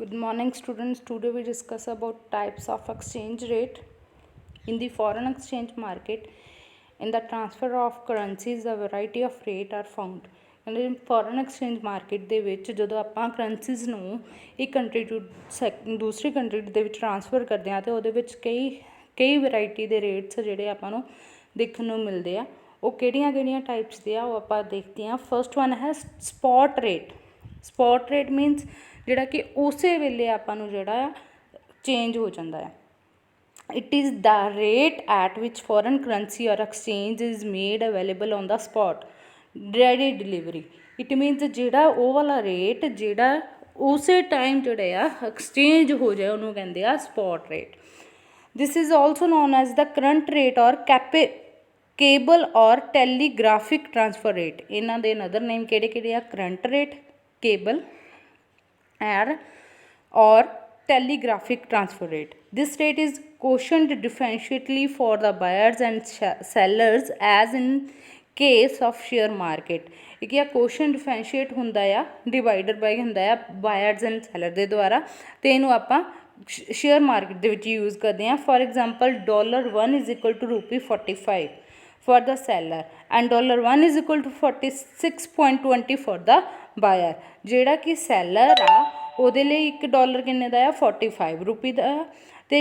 Good morning, students. Today we discuss about types of exchange rate in the foreign exchange market. In the transfer of currencies, a variety of rate are found. ਕਹਿੰਦੇ foreign exchange market ਦੇ ਵਿੱਚ ਜਦੋਂ ਆਪਾਂ currencies ਨੂੰ ਇੱਕ country to ਦੂਸਰੀ country ਦੇ ਵਿੱਚ ਟਰਾਂਸਫਰ ਕਰਦੇ ਹਾਂ ਤਾਂ ਉਹਦੇ ਵਿੱਚ ਕਈ ਵੈਰਾਈਟੀ ਦੇ ਰੇਟਸ ਜਿਹੜੇ ਆਪਾਂ ਨੂੰ ਦੇਖਣ ਨੂੰ ਮਿਲਦੇ ਆ। ਉਹ ਕਿਹੜੀਆਂ ਟਾਈਪਸ ਦੇ ਆ ਉਹ ਆਪਾਂ ਦੇਖਦੇ ਹਾਂ। ਫਸਟ ਵਨ ਹੈ spot rate. Spot rate means ਜਿਹੜਾ ਕਿ ਉਸੇ ਵੇਲੇ ਆਪਾਂ ਨੂੰ ਜਿਹੜਾ ਆ ਚੇਂਜ ਹੋ ਜਾਂਦਾ ਹੈ। It is the rate at which foreign currency or exchange is made available on the spot. Ready delivery. It means ਜਿਹੜਾ ਉਹ ਵਾਲਾ ਰੇਟ ਜਿਹੜਾ ਉਸੇ ਟਾਈਮ ਜਿਹੜੇ ਆ ਐਕਸਚੇਂਜ ਹੋ ਜਾਏ ਉਹਨੂੰ ਕਹਿੰਦੇ ਆ spot rate. This is also known as the current rate or cable or telegraphic transfer rate. ਇਹਨਾਂ ਦੇ another name ਕਿਹੜੇ ਆ? Current rate, cable or telegraphic transfer rate. This rate is quotiented differentially for the buyers and sellers as in case of share market. ਇੱਕ ਇਹ quotient differentiate ਹੁੰਦਾ ਆ, divided by ਹੁੰਦਾ ਆ buyers and seller ਦੇ ਦੁਆਰਾ, ਅਤੇ ਇਹਨੂੰ ਆਪਾਂ ਸ਼ੇਅਰ ਮਾਰਕੀਟ ਦੇ ਵਿੱਚ ਯੂਜ਼ ਕਰਦੇ ਹਾਂ। For example $1 is equal to ₹45 for the seller and $1 is equal to 46.20 for the buyer। ਜਿਹੜਾ ਕਿ ਸੈਲਰ ਆ ਉਹਦੇ ਲਈ $1 ਕਿੰਨੇ ਦਾ ਆ? 45 ਰੁਪਏ ਦਾ। ਅਤੇ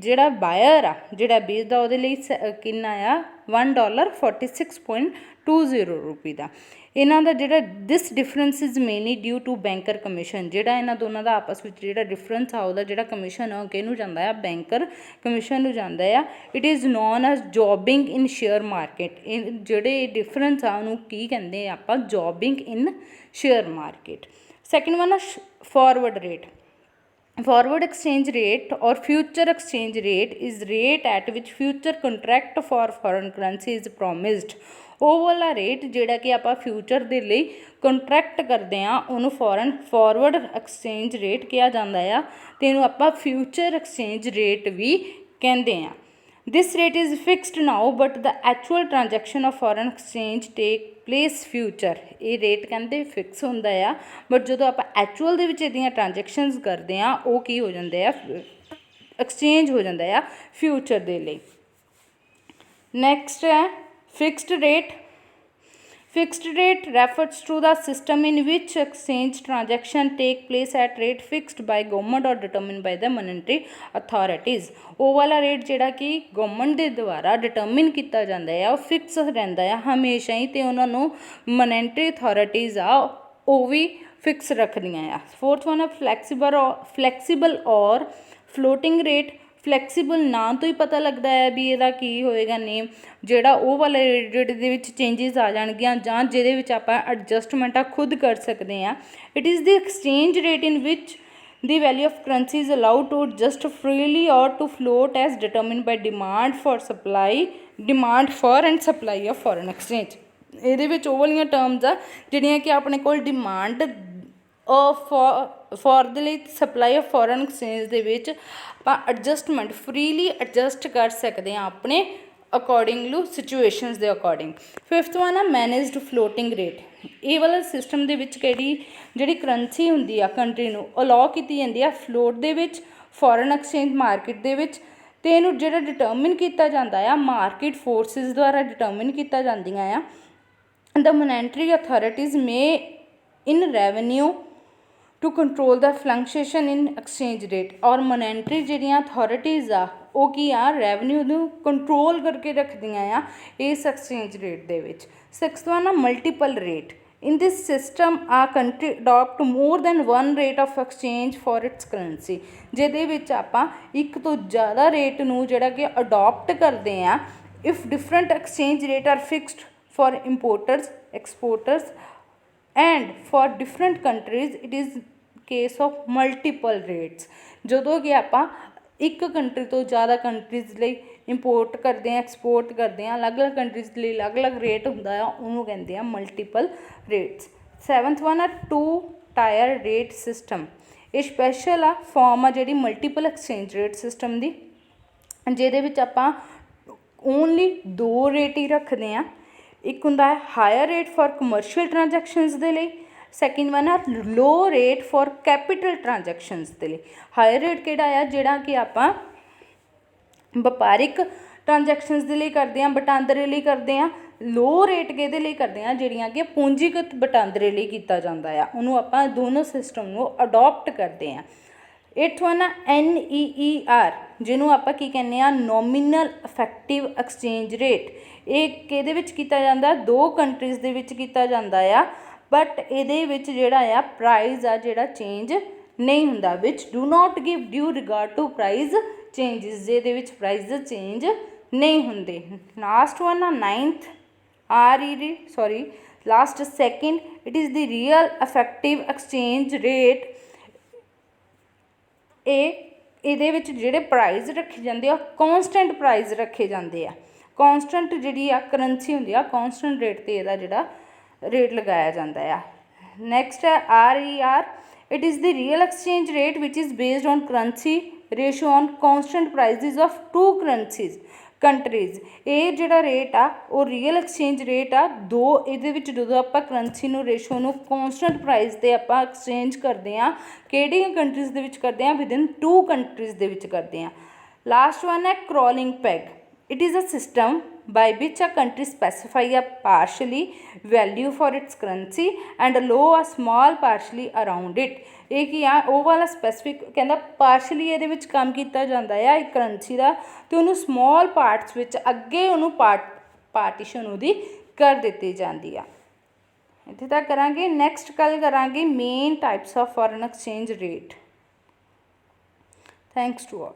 ਜਿਹੜਾ ਬਾਇਰ ਆ ਜਿਹੜਾ ਵੇਚਦਾ ਉਹਦੇ ਲਈ ਕਿੰਨਾ ਆ? $1 46.20 ਰੁਪਏ ਦਾ। ਇਹਨਾਂ ਦਾ ਜਿਹੜਾ this difference is mainly due to banker commission. ਜਿਹੜਾ ਇਹਨਾਂ ਦੋਨਾਂ ਦਾ ਆਪਸ ਵਿੱਚ ਜਿਹੜਾ ਡਿਫਰੈਂਸ ਆ ਉਹਦਾ ਜਿਹੜਾ ਕਮਿਸ਼ਨ ਆ ਉਹ ਕਿਹਨੂੰ ਜਾਂਦਾ ਆ? ਬੈਂਕਰ ਕਮਿਸ਼ਨ ਨੂੰ ਜਾਂਦਾ ਆ। It is known as jobbing in share market. ਇਹ ਜਿਹੜੇ ਡਿਫਰੈਂਸ ਆ ਉਹਨੂੰ ਕੀ ਕਹਿੰਦੇ ਆ ਆਪਾਂ? Jobbing in share market. Second one ਆ forward rate. Forward exchange rate or future exchange rate is rate at which future contract for foreign currency is promised। ਉਹ ਵਾਲਾ ਰੇਟ ਜਿਹੜਾ ਕਿ ਆਪਾਂ ਫਿਊਚਰ ਦੇ ਲਈ ਕੰਟਰੈਕਟ ਕਰਦੇ ਹਾਂ ਉਹਨੂੰ ਫਾਰਵਰਡ ਐਕਸਚੇਂਜ ਰੇਟ ਕਿਹਾ ਜਾਂਦਾ ਆ, ਅਤੇ ਇਹਨੂੰ ਆਪਾਂ ਫਿਊਚਰ ਐਕਸਚੇਂਜ ਰੇਟ ਵੀ ਕਹਿੰਦੇ ਹਾਂ। This rate is fixed now but the actual transaction of foreign exchange take place future। ਇਹ ਰੇਟ ਕਹਿੰਦੇ ਫਿਕਸ ਹੁੰਦਾ ਆ, ਬਟ ਜਦੋਂ ਆਪਾਂ ਐਕਚੁਅਲ ਦੇ ਵਿੱਚ ਇਹਦੀਆਂ ਟ੍ਰਾਂਜੈਕਸ਼ਨਸ ਕਰਦੇ ਹਾਂ ਉਹ ਕੀ ਹੋ ਜਾਂਦੇ ਆ? ਐਕਸਚੇਂਜ ਹੋ ਜਾਂਦਾ ਆ ਫਿਊਚਰ ਦੇ ਲਈ। ਨੈਕਸਟ ਹੈ fixed rate. Fixed rate refers to the system in which exchange transaction take place at rate fixed by government or determined by the monetary authorities। ਉਹ ਵਾਲਾ ਰੇਟ ਜਿਹੜਾ ਕਿ ਗਵਰਨਮੈਂਟ ਦੇ ਦੁਆਰਾ ਡਿਟਰਮਿਨ ਕੀਤਾ ਜਾਂਦਾ ਆ ਉਹ ਫਿਕਸ ਰਹਿੰਦਾ ਆ ਹਮੇਸ਼ਾ ਹੀ, ਅਤੇ ਉਹਨਾਂ ਨੂੰ ਮੋਨੈਟਰੀ ਅਥਾਰਟੀਜ਼ ਆ ਉਹ ਵੀ ਫਿਕਸ ਰੱਖਦੀਆਂ ਆ। ਫੋਰਥ ਵਨ ਹੈ ਫਲੈਕਸੀਬਲ ਔਰ ਫਲੋਟਿੰਗ ਰੇਟ। ਫਲੈਕਸੀਬਲ ਨਾਂ ਤੋਂ ਹੀ ਪਤਾ ਲੱਗਦਾ ਹੈ ਵੀ ਇਹਦਾ ਕੀ ਹੋਏਗਾ ਨੇਮ, ਜਿਹੜਾ ਉਹ ਵਾਲੇ ਰੇਟ ਦੇ ਵਿੱਚ ਚੇਂਜਿਸ ਆ ਜਾਣਗੀਆਂ ਜਾਂ ਜਿਹਦੇ ਵਿੱਚ ਆਪਾਂ ਐਡਜਸਟਮੈਂਟਾਂ ਖੁਦ ਕਰ ਸਕਦੇ ਹਾਂ। It is the exchange rate in which the value of currency is allowed to adjust freely or to float as determined by demand for and supply of foreign exchange। ਇਹਦੇ ਵਿੱਚ ਉਹ ਵਾਲੀਆਂ ਟਰਮਸ ਆ ਜਿਹੜੀਆਂ ਕਿ ਆਪਣੇ ਕੋਲ ਡਿਮਾਂਡ ਫੋਰ ਦੇ ਲਈ ਸਪਲਾਈ ਆਫ ਫੋਰਨ ਐਕਸਚੇਂਜ ਦੇ ਵਿੱਚ ਆਪਾਂ ਐਡਜਸਟਮੈਂਟ ਫਰੀਲੀ ਐਡਜਸਟ ਕਰ ਸਕਦੇ ਹਾਂ ਆਪਣੇ ਅਕੋਰਡਿੰਗਲੀ ਸਿਚੁਏਸ਼ਨਸ ਦੇ ਅਕੋਰਡਿੰਗ। ਫਿਫਥ ਵਨ ਆ ਮੈਨੇਜਡ ਫਲੋਟਿੰਗ ਰੇਟ। ਇਹ ਵਾਲਾ ਸਿਸਟਮ ਦੇ ਵਿੱਚ ਜਿਹੜੀ ਕਰੰਸੀ ਹੁੰਦੀ ਆ ਕੰਟਰੀ ਨੂੰ ਅਲਾਓ ਕੀਤੀ ਜਾਂਦੀ ਆ ਫਲੋਟ ਦੇ ਵਿੱਚ ਫੋਰਨ ਐਕਸਚੇਂਜ ਮਾਰਕੀਟ ਦੇ ਵਿੱਚ, ਅਤੇ ਇਹਨੂੰ ਜਿਹੜਾ ਡਿਟਰਮਿਨ ਕੀਤਾ ਜਾਂਦਾ ਆ ਮਾਰਕੀਟ ਫੋਰਸਿਸ ਦੁਆਰਾ ਡਿਟਰਮਿਨ ਕੀਤਾ ਜਾਂਦੀਆਂ ਆ। The monetary authorities may in revenue to control the fluctuation in exchange rate. ਔਰ ਮੋਨੈਟਰੀ ਜਿਹੜੀਆਂ ਅਥਾਰਟੀਜ਼ ਆ ਉਹ ਕੀ ਆ? ਰੈਵਨਿਊ ਨੂੰ ਕੰਟਰੋਲ ਕਰਕੇ ਰੱਖਦੀਆਂ ਆ ਇਸ ਐਕਸਚੇਂਜ ਰੇਟ ਦੇ ਵਿੱਚ। ਸਿਕਸਥ ਵਨ ਆ ਮਲਟੀਪਲ ਰੇਟ। ਇਨ ਦਿਸ ਸਿਸਟਮ ਆ country adopt more than one rate of exchange for it's currency. ਜਿਹਦੇ ਵਿੱਚ ਆਪਾਂ ਇੱਕ ਤੋਂ ਜ਼ਿਆਦਾ ਰੇਟ ਨੂੰ ਜਿਹੜਾ ਕਿ ਅਡੋਪਟ ਕਰਦੇ ਹਾਂ। If different exchange rate are fixed for importers exporters and for different countries it is case of multiple rates. ਜਦੋਂ ਕਿ ਆਪਾਂ ਇੱਕ ਕੰਟਰੀ ਤੋਂ ਜ਼ਿਆਦਾ ਕੰਟਰੀਜ਼ ਲਈ ਇੰਪੋਰਟ ਕਰਦੇ ਹਾਂ ਐਕਸਪੋਰਟ ਕਰਦੇ ਹਾਂ, ਅਲੱਗ-ਅਲੱਗ ਕੰਟਰੀਜ਼ ਲਈ ਅਲੱਗ-ਅਲੱਗ ਰੇਟ ਹੁੰਦਾ ਆ ਉਹਨੂੰ ਕਹਿੰਦੇ ਆ ਮਲਟੀਪਲ ਰੇਟਸ। ਸੈਵਨਥ ਵਨ ਆ ਟੂ ਟਾਇਰ ਰੇਟ ਸਿਸਟਮ। ਇਹ ਸਪੈਸ਼ਲ ਆ ਫਾਰਮ ਆ ਜਿਹੜੀ ਮਲਟੀਪਲ ਐਕਸਚੇਂਜ ਰੇਟ ਸਿਸਟਮ ਦੀ, ਜਿਹਦੇ ਵਿੱਚ ਆਪਾਂ ਓਨਲੀ 2 ਰੇਟ ਹੀ ਰੱਖਦੇ ਹਾਂ। ਇੱਕ ਹੁੰਦਾ ਹੈ higher rate for commercial transactions ਦੇ ਲਈ ਸੈਕਿੰਡ ਵਨ ਆ low rate for capital transactions ਦੇ ਲਈ। ਹਾਇਰ ਰੇਟ ਕਿਹੜਾ ਆ, ਜਿਹੜਾ ਕਿ ਆਪਾਂ ਵਪਾਰਿਕ ਟ੍ਰਾਂਜੈਕਸ਼ਨਸ ਦੇ ਲਈ ਕਰਦੇ ਹਾਂ, ਵਟਾਂਦਰੇ ਲਈ ਕਰਦੇ ਹਾਂ। ਲੋ ਰੇਟ ਕਿਹਦੇ ਲਈ ਕਰਦੇ ਹਾਂ, ਜਿਹੜੀਆਂ ਕਿ ਪੂੰਜੀਗਤ ਵਟਾਂਦਰੇ ਲਈ ਕੀਤਾ ਜਾਂਦਾ ਆ, ਉਹਨੂੰ ਆਪਾਂ ਦੋਨੋਂ ਸਿਸਟਮ ਨੂੰ ਅਡੋਪਟ ਕਰਦੇ ਹਾਂ। 8th ਵਨ ਆ NEER, ਜਿਹਨੂੰ ਆਪਾਂ ਕੀ ਕਹਿੰਦੇ ਆ, ਨੋਮੀਨਲ ਇਫੈਕਟਿਵ ਐਕਸਚੇਂਜ ਰੇਟ। ਇਹ ਕਿਹਦੇ ਵਿੱਚ ਕੀਤਾ ਜਾਂਦਾ, 2 ਕੰਟਰੀਜ਼ ਦੇ ਵਿੱਚ ਕੀਤਾ ਜਾਂਦਾ ਆ, ਬਟ ਇਹਦੇ ਵਿੱਚ ਜਿਹੜਾ ਆ ਪ੍ਰਾਈਜ਼ ਆ ਜਿਹੜਾ ਚੇਂਜ ਨਹੀਂ ਹੁੰਦਾ, which do not give due regard to price changes, ਜਿਹਦੇ ਵਿੱਚ ਪ੍ਰਾਈਜ਼ ਚੇਂਜ ਨਹੀਂ ਹੁੰਦੇ। ਲਾਸਟ ਵਨ ਆ 9th last second, it is the real effective exchange rate. ਇਹਦੇ ਵਿੱਚ ਜਿਹੜੇ ਪ੍ਰਾਈਜ਼ ਰੱਖੇ ਜਾਂਦੇ ਆ, ਕੌਂਸਟੈਂਟ ਪ੍ਰਾਈਜ਼ ਰੱਖੇ ਜਾਂਦੇ ਆ। ਕੌਂਸਟੈਂਟ ਜਿਹੜੀ ਆ ਕਰੰਸੀ ਹੁੰਦੀ ਆ, ਕੌਂਸਟੈਂਟ ਰੇਟ 'ਤੇ ਇਹਦਾ ਜਿਹੜਾ ਰੇਟ ਲਗਾਇਆ ਜਾਂਦਾ ਆ। ਨੈਕਸਟ ਹੈ RER, it is the real exchange rate which is based on currency ratio on constant prices of 2 currencies countries. ਇਹ ਜਿਹੜਾ ਰੇਟ ਆ ਉਹ ਰੀਅਲ ਐਕਸਚੇਂਜ ਰੇਟ ਆ, ਇਹਦੇ ਵਿੱਚ ਜਦੋਂ ਆਪਾਂ ਕਰੰਸੀ ਨੂੰ ਰੇਸ਼ੋ ਨੂੰ ਕੌਂਸਟੈਂਟ ਪ੍ਰਾਈਸ 'ਤੇ ਆਪਾਂ ਐਕਸਚੇਂਜ ਕਰਦੇ ਹਾਂ, ਕਿਹੜੀਆਂ ਕੰਟਰੀਜ਼ ਦੇ ਵਿੱਚ ਕਰਦੇ ਹਾਂ, ਵਿਦਿਨ 2 ਕੰਟਰੀਜ਼ ਦੇ ਵਿੱਚ ਕਰਦੇ ਹਾਂ। ਲਾਸਟ ਵਨ ਹੈ crawling peg, it is a system by which a country specify a partially value for its currency and allow a small partially around it। ਇਹ ਕੀ ਆ, ਉਹ ਵਾਲਾ ਸਪੈਸੀਫਿਕ ਕਹਿੰਦਾ ਪਾਰਸ਼ਲੀ ਇਹਦੇ ਵਿੱਚ ਕੰਮ ਕੀਤਾ ਜਾਂਦਾ ਆ ਇੱਕ ਕਰੰਸੀ ਦਾ, ਅਤੇ ਉਹਨੂੰ ਸਮੋਲ ਪਾਰਟਸ ਵਿੱਚ ਅੱਗੇ ਉਹਨੂੰ ਪਾਰਟੀਸ਼ਨ ਉਹਦੀ ਕਰ ਦਿੱਤੀ ਜਾਂਦੀ ਆ। ਇੱਥੇ ਤੱਕ ਕਰਾਂਗੇ। ਨੈਕਸਟ ਕੱਲ੍ਹ ਕਰਾਂਗੇ main types of foreign exchange rate. Thanks to all.